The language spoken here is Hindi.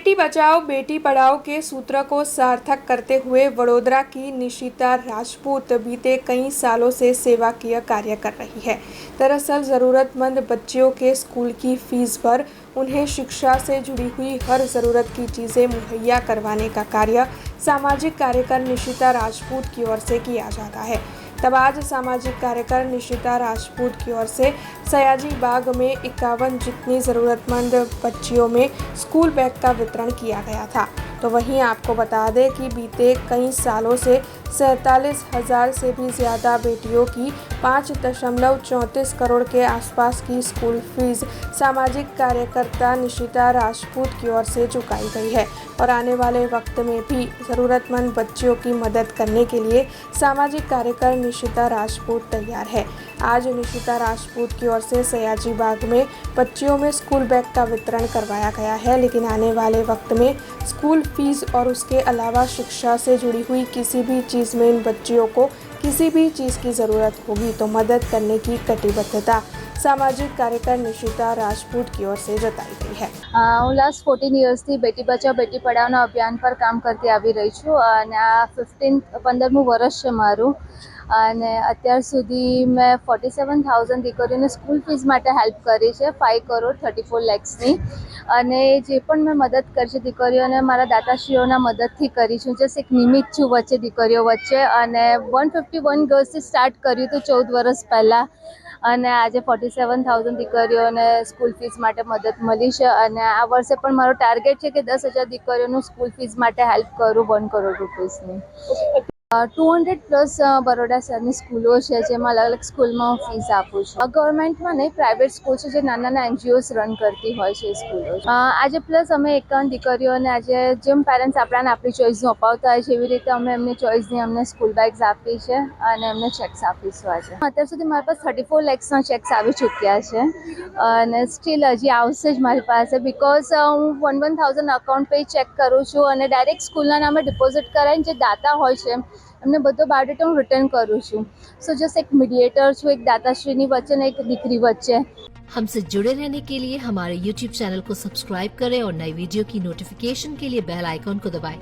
बेटी बचाओ बेटी पढ़ाओ के सूत्र को सार्थक करते हुए वडोदरा की निशिता राजपूत बीते कई सालों से सेवाकीय कार्य कर रही है। दरअसल ज़रूरतमंद बच्चियों के स्कूल की फीस भर उन्हें शिक्षा से जुड़ी हुई हर ज़रूरत की चीज़ें मुहैया करवाने का कार्य सामाजिक कार्यकर निशिता राजपूत की ओर से किया जाता है। तब आज सामाजिक कार्यकर निशिता राजपूत की ओर से सयाजी बाग में 51 जितनी ज़रूरतमंद बच्चियों में स्कूल बैग का वितरण किया गया था। तो वहीं आपको बता दें कि बीते कई सालों से 47,000 से भी ज़्यादा बेटियों की 5.34 करोड़ के आसपास की स्कूल फीस सामाजिक कार्यकर्ता निशिता राजपूत की ओर से चुकाई गई है और आने वाले वक्त में भी ज़रूरतमंद बच्चियों की मदद करने के लिए सामाजिक कार्यकर निशिता राजपूत तैयार है। आज निशिता राजपूत की ओर से सयाजी बाग में बच्चियों में स्कूल बैग का वितरण करवाया गया है, लेकिन आने वाले वक्त में स्कूल फीस और उसके अलावा शिक्षा से जुड़ी हुई किसी भी चीज़ में इन बच्चियों को किसी भी चीज़ की ज़रूरत होगी तो मदद करने की कटिबद्धता सामाजिक कार्यकर निशिता राजपूत की ओर से जताई गई है। હું લાસ્ટ 14 યર્સથી બેટી બચાવો બેટી પઢાઓના અભિયાન પર કામ કરતી આવી રહી છું અને આ 15મું વર્ષ છે મારું અને અત્યાર સુધી મેં 47,000 દીકરીઓને સ્કૂલ ફીસ માટે હેલ્પ કરી છે 5 કરોડ 34 લેક્સની અને જે પણ મેં મદદ કરી છે દીકરીઓને મારા દાતાશ્રીઓના મદદથી કરી છું। જસ્ટ એક નિમિત્ત છું વચ્ચે દીકરીઓ વચ્ચે અને 151 ગર્લ્સથી સ્ટાર્ટ કર્યું હતું 14 વર્ષ પહેલાં અને આજે 47,000 દીકરીઓને સ્કૂલ ફીસ માટે મદદ મળી છે અને આ વર્ષે પણ મારો ટાર્ગેટ છે કે 10,000 દીકરીઓનું સ્કૂલ ફીસ માટે હેલ્પ કરું 1 કરોડ રૂપીસની। 200+ બરોડા શહેરની સ્કૂલો છે જેમાં અલગ અલગ સ્કૂલમાં હું ફીસ આપું છું। ગવર્મેન્ટમાં નહીં, પ્રાઇવેટ સ્કૂલ છે જે નાના નાના NGOs રન કરતી હોય છે એ સ્કૂલો। આજે પ્લસ અમે 51 દીકરીઓને આજે જેમ પેરેન્ટ્સ આપણાને આપણી ચોઈસનું અપાવતા હોય છે એવી રીતે અમે એમની ચોઈસની અમને સ્કૂલ બેગ્સ આપી છે અને એમને ચેક્સ આપીશું આજે। અત્યાર સુધી મારી પાસે 34 લેક્સના ચેક્સ આવી ચૂક્યા છે અને સ્ટીલ હજી આવશે જ મારી પાસે બિકોઝ હું 1,000 અકાઉન્ટ પે ચેક કરું છું અને ડાયરેક્ટ સ્કૂલના નામે ડિપોઝિટ કરાવીને જે દાતા હોય છે એમને બધો બાયોડેટા હું રિટર્ન કરું છું। સો જस्ट एक मीडिएटर છું એક દાતાશ્રીની વચ્ચે ને એક દીકરી વચ્ચે। हमसे जुड़े रहने के लिए हमारे YouTube चैनल को सब्सक्राइब करें और नई वीडियो की नोटिफिकेशन के लिए बेल आइकॉन को दबाएं।